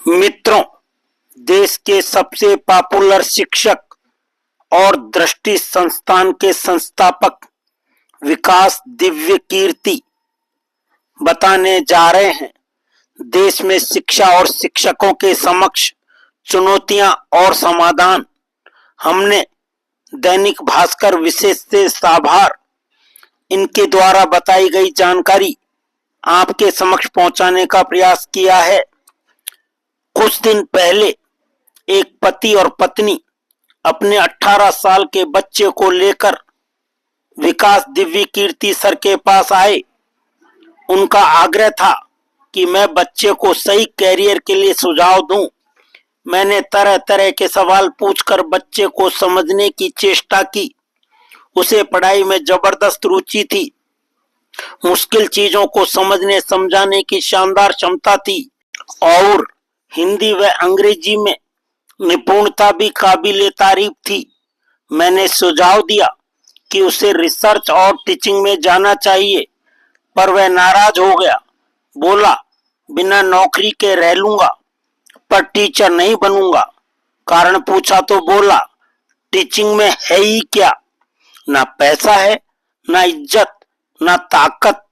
मित्रों, देश के सबसे पॉपुलर शिक्षक और दृष्टि संस्थान के संस्थापक विकास दिव्य कीर्ति बताने जा रहे हैं। देश में शिक्षा और शिक्षकों के समक्ष चुनौतियां और समाधान। हमने दैनिक भास्कर विशेष से साभार इनके द्वारा बताई गई जानकारी आपके समक्ष पहुंचाने का प्रयास किया है। कुछ दिन पहले एक पति और पत्नी अपने 18 साल के बच्चे को लेकर विकास दिव्य कीर्ति सर के पास आए। उनका आग्रह था कि मैं बच्चे को सही कैरियर के लिए सुझाव दूं। मैंने तरह तरह के सवाल पूछकर बच्चे को समझने की चेष्टा की। उसे पढ़ाई में जबरदस्त रुचि थी। मुश्किल चीजों को समझने समझाने की शानदार क्षमता थी और हिंदी व अंग्रेजी में निपुणता भी काबिले तारीफ थी। मैंने सुझाव दिया कि उसे रिसर्च और टीचिंग में जाना चाहिए, पर वह नाराज हो गया। बोला, बिना नौकरी के रह लूंगा पर टीचर नहीं बनूंगा। कारण पूछा तो बोला, टीचिंग में है ही क्या? ना पैसा है, ना इज्जत, ना ताकत,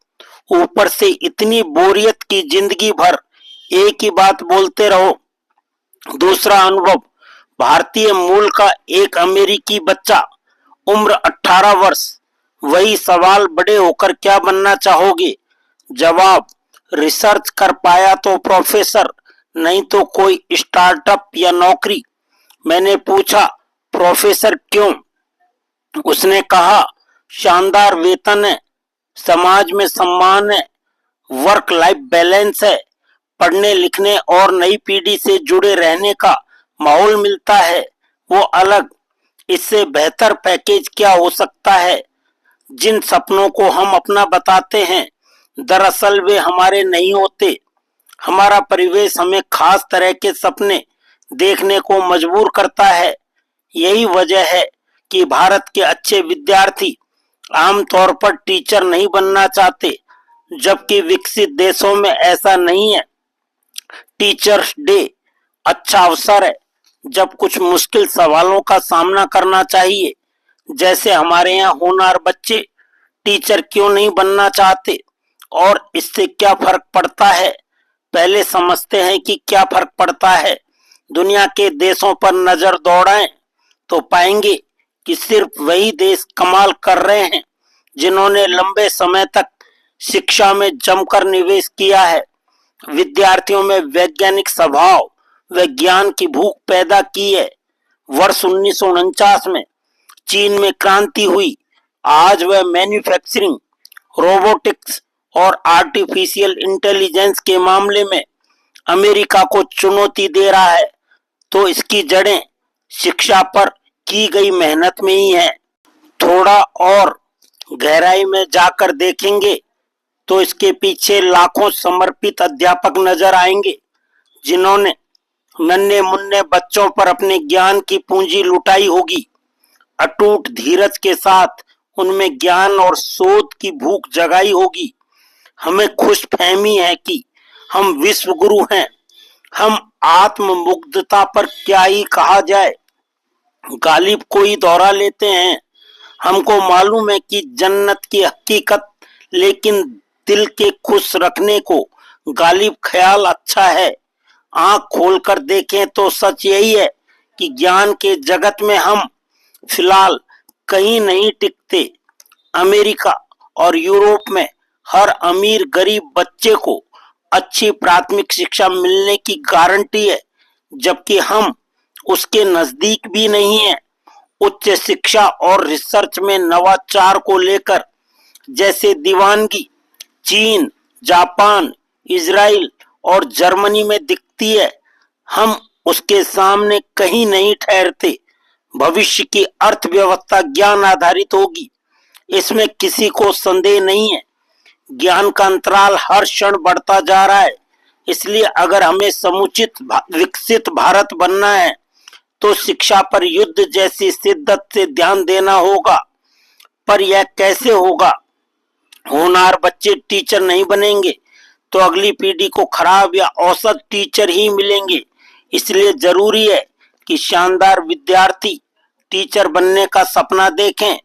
ऊपर से इतनी बोरियत की जिंदगी भर एक ही बात बोलते रहो। दूसरा अनुभव, भारतीय मूल का एक अमेरिकी बच्चा, उम्र 18 वर्ष। वही सवाल, बड़े होकर क्या बनना चाहोगे? जवाब, रिसर्च कर पाया तो प्रोफेसर, नहीं तो कोई स्टार्टअप या नौकरी। मैंने पूछा, प्रोफेसर क्यों? उसने कहा, शानदार वेतन है, समाज में सम्मान है, वर्क लाइफ बैलेंस है, पढ़ने लिखने और नई पीढ़ी से जुड़े रहने का माहौल मिलता है, वो अलग। इससे बेहतर पैकेज क्या हो सकता है? जिन सपनों को हम अपना बताते हैं, दरअसल वे हमारे नहीं होते। हमारा परिवेश हमें खास तरह के सपने देखने को मजबूर करता है। यही वजह है कि भारत के अच्छे विद्यार्थी आमतौर पर टीचर नहीं बनना चाहते, जबकि विकसित देशों में ऐसा नहीं है। टीचर्स डे अच्छा अवसर है जब कुछ मुश्किल सवालों का सामना करना चाहिए। जैसे हमारे यहाँ होनहार बच्चे टीचर क्यों नहीं बनना चाहते और इससे क्या फर्क पड़ता है। पहले समझते हैं कि क्या फर्क पड़ता है। दुनिया के देशों पर नजर दौड़ाएं तो पाएंगे कि सिर्फ वही देश कमाल कर रहे हैं जिन्होंने लंबे समय तक शिक्षा में जमकर निवेश किया है, विद्यार्थियों में वैज्ञानिक स्वभाव व ज्ञान की भूख पैदा की है। वर्ष 1949 में चीन में क्रांति हुई। आज वह मैन्युफैक्चरिंग, रोबोटिक्स और आर्टिफिशियल इंटेलिजेंस के मामले में अमेरिका को चुनौती दे रहा है। तो इसकी जड़ें शिक्षा पर की गई मेहनत में ही है। थोड़ा और गहराई में जाकर देखेंगे तो इसके पीछे लाखों समर्पित अध्यापक नजर आएंगे, जिन्होंने नन्हे मुन्ने बच्चों पर अपने ज्ञान की पूंजी लुटाई होगी। अटूट धीरज के साथ उनमें ज्ञान और शोध की भूख जगाई होगी। हमें खुशफहमी है कि हम विश्व गुरु हैं। हम आत्ममुग्धता पर क्या ही कहा जाए, गालिब को ही दोहरा लेते हैं। हमको मालूम है कि जन्नत की हकीकत, लेकिन दिल के खुश रखने को गालिब ख्याल अच्छा है। आंख खोलकर देखें तो सच यही है कि ज्ञान के जगत में हम फिलहाल कहीं नहीं टिकते। अमेरिका और यूरोप में हर अमीर गरीब बच्चे को अच्छी प्राथमिक शिक्षा मिलने की गारंटी है, जबकि हम उसके नजदीक भी नहीं है। उच्च शिक्षा और रिसर्च में नवाचार को लेकर जैसे दीवानगी चीन, जापान, इजराइल और जर्मनी में दिखती है, हम उसके सामने कहीं नहीं ठहरते। भविष्य की अर्थव्यवस्था ज्ञान आधारित होगी, इसमें किसी को संदेह नहीं है। ज्ञान का अंतराल हर क्षण बढ़ता जा रहा है। इसलिए अगर हमें समुचित विकसित भारत बनना है तो शिक्षा पर युद्ध जैसी शिद्दत से ध्यान देना होगा। पर यह कैसे होगा? होनहार बच्चे टीचर नहीं बनेंगे तो अगली पीढ़ी को खराब या औसत टीचर ही मिलेंगे। इसलिए जरूरी है कि शानदार विद्यार्थी टीचर बनने का सपना देखें,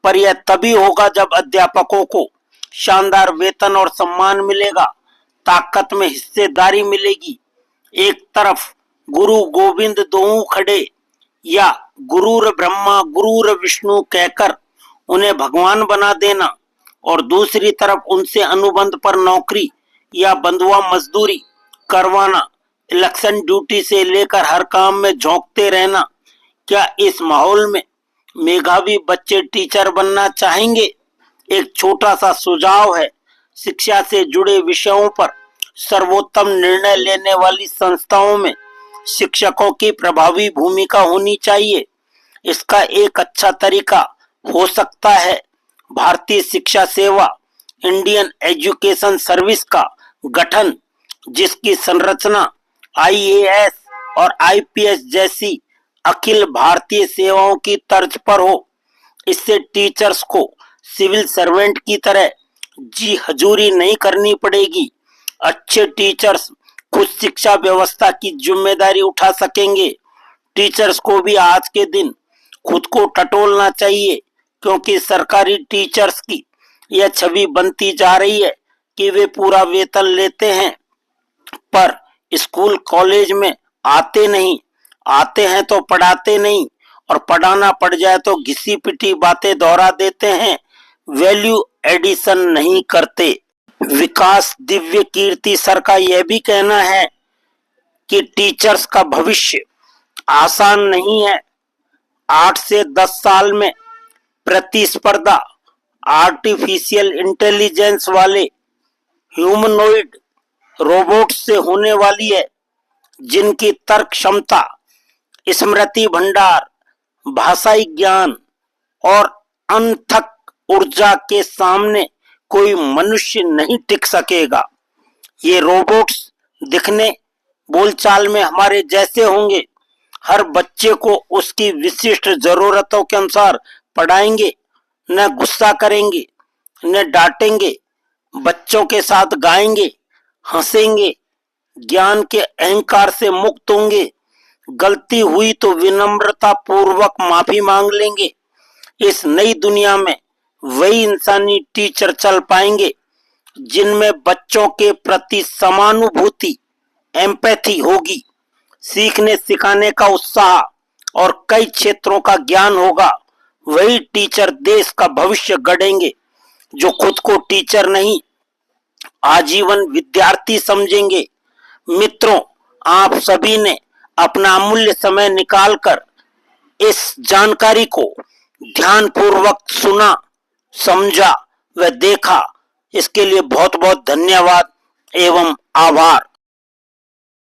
पर यह तभी होगा जब अध्यापकों को शानदार वेतन और सम्मान मिलेगा, ताकत में हिस्सेदारी मिलेगी। एक तरफ गुरु गोविंद दोऊ खड़े या गुरुर ब्रह्मा गुरुर विष्णु कहकर उन्हें भगवान बना देना, और दूसरी तरफ उनसे अनुबंध पर नौकरी या बंधुआ मजदूरी करवाना, इलेक्शन ड्यूटी से लेकर हर काम में झोंकते रहना, क्या इस माहौल में मेधावी बच्चे टीचर बनना चाहेंगे? एक छोटा सा सुझाव है, शिक्षा से जुड़े विषयों पर सर्वोत्तम निर्णय लेने वाली संस्थाओं में शिक्षकों की प्रभावी भूमिका होनी चाहिए। इसका एक अच्छा तरीका हो सकता है भारतीय शिक्षा सेवा इंडियन एजुकेशन सर्विस का गठन, जिसकी संरचना आईएएस और आईपीएस जैसी अखिल भारतीय सेवाओं की तर्ज पर हो। इससे टीचर्स को सिविल सर्वेंट की तरह जी हजूरी नहीं करनी पड़ेगी। अच्छे टीचर्स खुद शिक्षा व्यवस्था की जिम्मेदारी उठा सकेंगे। टीचर्स को भी आज के दिन खुद को टटोलना चाहिए, क्योंकि सरकारी टीचर्स की यह छवि बनती जा रही है कि वे पूरा वेतन लेते हैं पर स्कूल कॉलेज में आते नहीं, आते हैं तो पढ़ाते नहीं, और पढ़ाना पड़ जाए तो घिसी पिटी बातें दोहरा देते हैं, वैल्यू एडिशन नहीं करते। विकास दिव्य कीर्ति सर का यह भी कहना है कि टीचर्स का भविष्य आसान नहीं है। 8 से 10 साल में प्रतिस्पर्धा आर्टिफिशियल इंटेलिजेंस वाले ह्यूमनोइड रोबोट से होने वाली है, जिनकी तर्क क्षमता, स्मृति भंडार, भाषाई ज्ञान और अनथक ऊर्जा के सामने कोई मनुष्य नहीं टिक सकेगा। ये रोबोट्स दिखने बोलचाल में हमारे जैसे होंगे, हर बच्चे को उसकी विशिष्ट जरूरतों के अनुसार पढ़ाएंगे, न गुस्सा करेंगे न डांटेंगे, बच्चों के साथ गाएंगे, हंसेंगे, ज्ञान के अहंकार से मुक्त होंगे, गलती हुई तो विनम्रता पूर्वक माफी मांग लेंगे। इस नई दुनिया में वही इंसानी टीचर चल पाएंगे जिनमें बच्चों के प्रति समानुभूति, एम्पैथी होगी, सीखने सिखाने का उत्साह और कई क्षेत्रों का ज्ञान होगा। वही टीचर देश का भविष्य गढ़ेंगे, जो खुद को टीचर नहीं आजीवन विद्यार्थी समझेंगे। मित्रों, आप सभी ने अपना अमूल्य समय निकालकर इस जानकारी को ध्यानपूर्वक सुना, समझा व देखा, इसके लिए बहुत बहुत धन्यवाद एवं आभार।